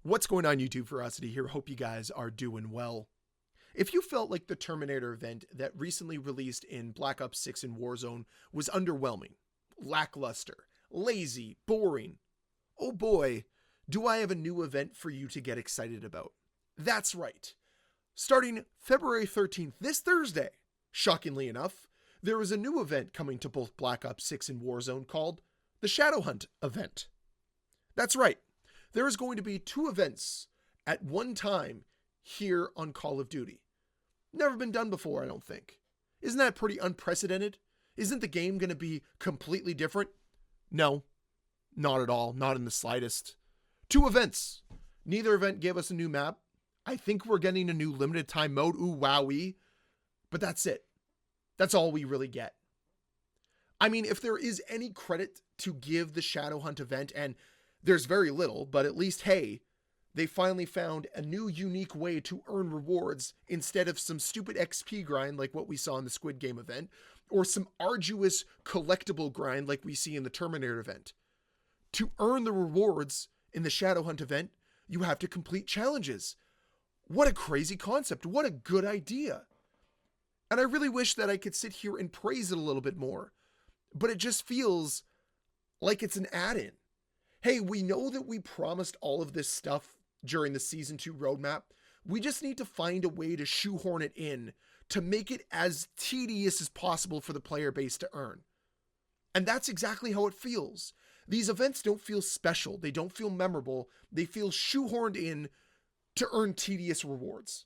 What's going on, YouTube? Ferocity here. Hope you guys are doing well. If you felt like the Terminator event that recently released in Black Ops 6 and Warzone was underwhelming, lackluster, lazy, boring, oh boy, do I have a new event for you to get excited about. That's right. Starting February 13th, this Thursday, shockingly enough, there is a new event coming to both Black Ops 6 and Warzone called the Shadowhunt event. That's right. There is going to be two events at one time here on Call of Duty. Never been done before, I don't think. Isn't that pretty unprecedented? Isn't the game going to be completely different? No, not at all. Not in the slightest. Two events. Neither event gave us a new map. I think we're getting a new limited time mode. Ooh, wowee. But that's it. That's all we really get. I mean, if there is any credit to give the Shadowhunt event, and there's very little, but at least, hey, they finally found a new unique way to earn rewards instead of some stupid XP grind like what we saw in the Squid Game event, or some arduous collectible grind like we see in the Terminator event. To earn the rewards in the Shadowhunt event, you have to complete challenges. What a crazy concept. What a good idea. And I really wish that I could sit here and praise it a little bit more, but it just feels like it's an add-in. Hey, we know that we promised all of this stuff during the Season 2 roadmap. We just need to find a way to shoehorn it in to make it as tedious as possible for the player base to earn. And that's exactly how it feels. These events don't feel special. They don't feel memorable. They feel shoehorned in to earn tedious rewards.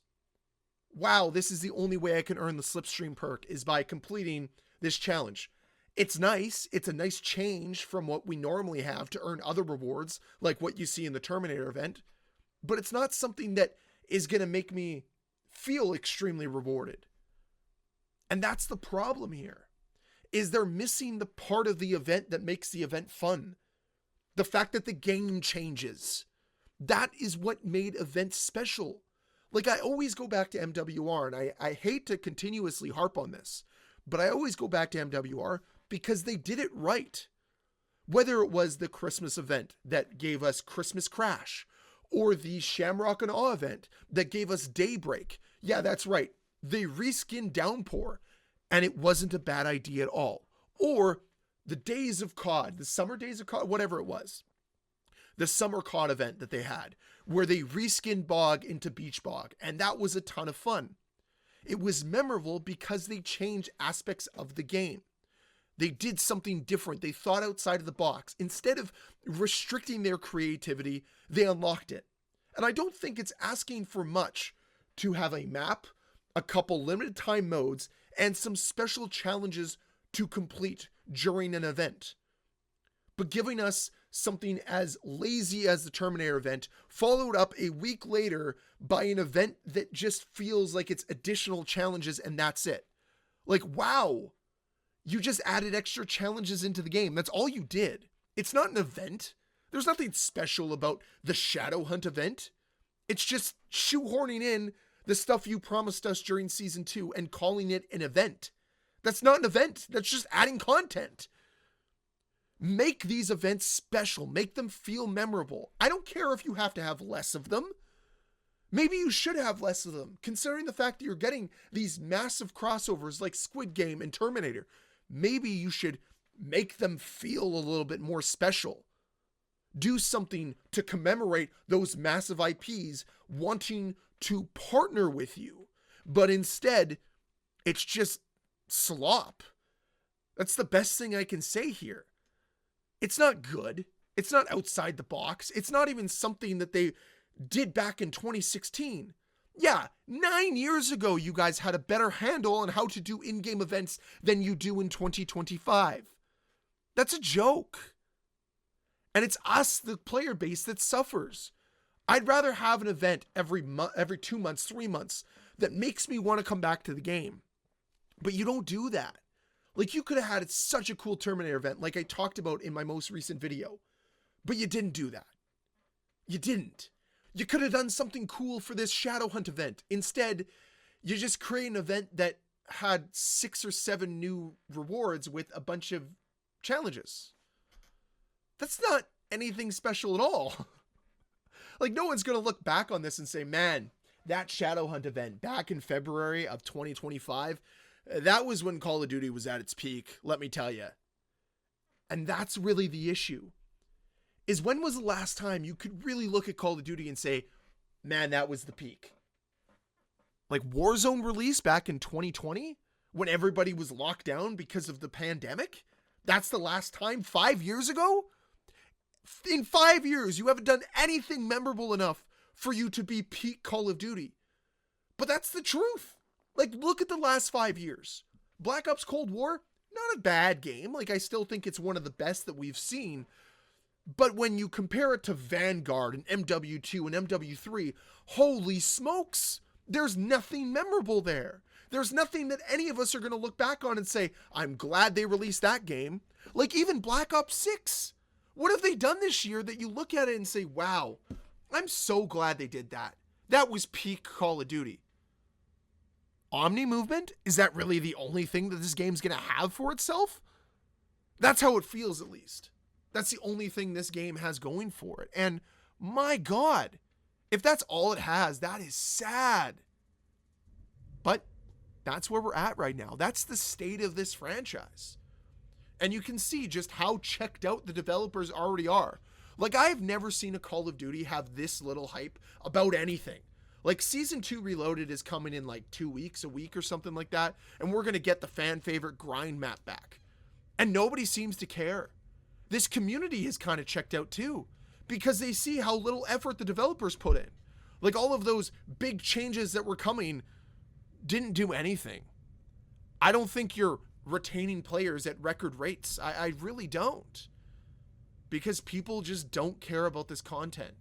Wow, this is the only way I can earn the Slipstream perk is by completing this challenge. It's nice. It's a nice change from what we normally have to earn other rewards, like what you see in the Terminator event. But it's not something that is going to make me feel extremely rewarded. And that's the problem here, is they're missing the part of the event that makes the event fun. The fact that the game changes. That is what made events special. Like, I always go back to MWR, and I hate to continuously harp on this, but I always go back to MWR because they did it right. Whether it was the Christmas event that gave us Christmas Crash, or the Shamrock and Awe event that gave us Daybreak. Yeah, that's right. They reskinned Downpour, and it wasn't a bad idea at all. Or the Days of COD, the Summer Days of COD, whatever it was. The Summer COD event that they had, where they reskinned Bog into Beach Bog, and that was a ton of fun. It was memorable because they changed aspects of the game. They did something different. They thought outside of the box. Instead of restricting their creativity, they unlocked it. And I don't think it's asking for much to have a map, a couple limited time modes, and some special challenges to complete during an event. But giving us something as lazy as the Terminator event, followed up a week later by an event that just feels like it's additional challenges and that's it. Like, wow. You just added extra challenges into the game. That's all you did. It's not an event. There's nothing special about the Shadowhunt event. It's just shoehorning in the stuff you promised us during Season 2 and calling it an event. That's not an event. That's just adding content. Make these events special. Make them feel memorable. I don't care if you have to have less of them. Maybe you should have less of them, considering the fact that you're getting these massive crossovers like Squid Game and Terminator. Maybe you should make them feel a little bit more special. Do something to commemorate those massive IPs wanting to partner with you. But instead, it's just slop. That's the best thing I can say here. It's not good. It's not outside the box. It's not even something that they did back in 2016. Yeah, 9 years ago, you guys had a better handle on how to do in-game events than you do in 2025. That's a joke. And it's us, the player base, that suffers. I'd rather have an event every 2 months, 3 months, that makes me want to come back to the game. But you don't do that. Like, you could have had such a cool Terminator event like I talked about in my most recent video. But you didn't do that. You didn't. You could have done something cool for this Shadowhunt event. Instead, you just create an event that had 6 or 7 new rewards with a bunch of challenges. That's not anything special at all. Like, no one's going to look back on this and say, man, that Shadow Hunt event back in February of 2025, that was when Call of Duty was at its peak, let me tell you. And that's really the issue. Is when was the last time you could really look at Call of Duty and say, man, that was the peak? Like Warzone release back in 2020 when everybody was locked down because of the pandemic? That's the last time? 5 years ago? In 5 years, you haven't done anything memorable enough for you to be peak Call of Duty. But that's the truth. Like, look at the last 5 years. Black Ops Cold War, not a bad game. Like, I still think it's one of the best that we've seen. But when you compare it to Vanguard and MW2 and MW3, holy smokes, there's nothing memorable there. There's nothing that any of us are going to look back on and say, I'm glad they released that game. Like even Black Ops 6. What have they done this year that you look at it and say, wow, I'm so glad they did that. That was peak Call of Duty. Omni movement? Is that really the only thing that this game's going to have for itself? That's how it feels, at least. That's the only thing this game has going for it. And my God, if that's all it has, that is sad. But that's where we're at right now. That's the state of this franchise. And you can see just how checked out the developers already are. Like, I've never seen a Call of Duty have this little hype about anything. Like, Season 2 Reloaded is coming in like 2 weeks, a week or something like that. And we're going to get the fan favorite grind map back. And nobody seems to care. This community has kind of checked out too, because they see how little effort the developers put in. Like, all of those big changes that were coming didn't do anything. I don't think you're retaining players at record rates. I really don't. Because people just don't care about this content.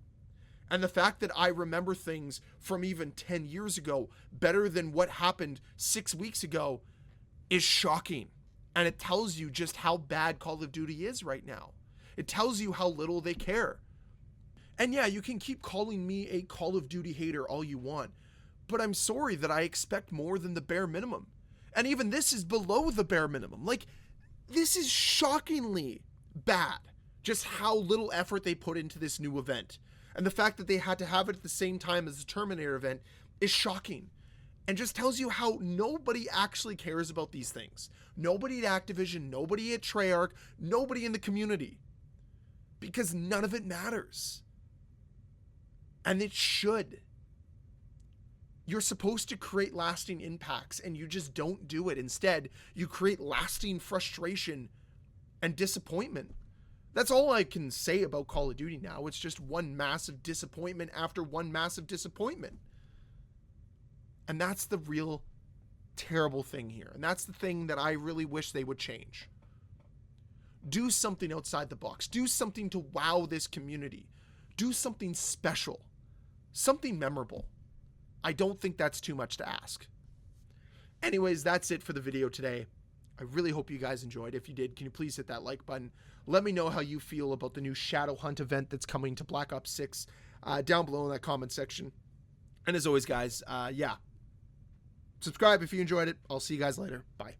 And the fact that I remember things from even 10 years ago better than what happened 6 weeks ago is shocking. And it tells you just how bad Call of Duty is right now. It tells you how little they care. And yeah, you can keep calling me a Call of Duty hater all you want, but I'm sorry that I expect more than the bare minimum. And even this is below the bare minimum. Like, this is shockingly bad. Just how little effort they put into this new event. And the fact that they had to have it at the same time as the Terminator event is shocking. And just tells you how nobody actually cares about these things. Nobody at Activision, nobody at Treyarch, nobody in the community. Because none of it matters. And it should. You're supposed to create lasting impacts, and you just don't do it. Instead, you create lasting frustration and disappointment. That's all I can say about Call of Duty now. It's just one massive disappointment after one massive disappointment. And that's the real terrible thing here. And that's the thing that I really wish they would change. Do something outside the box. Do something to wow this community. Do something special. Something memorable. I don't think that's too much to ask. Anyways, that's it for the video today. I really hope you guys enjoyed. If you did, can you please hit that like button? Let me know how you feel about the new Shadow Hunt event that's coming to Black Ops 6 down below in that comment section. And as always, guys, yeah. Subscribe if you enjoyed it. I'll see you guys later. Bye.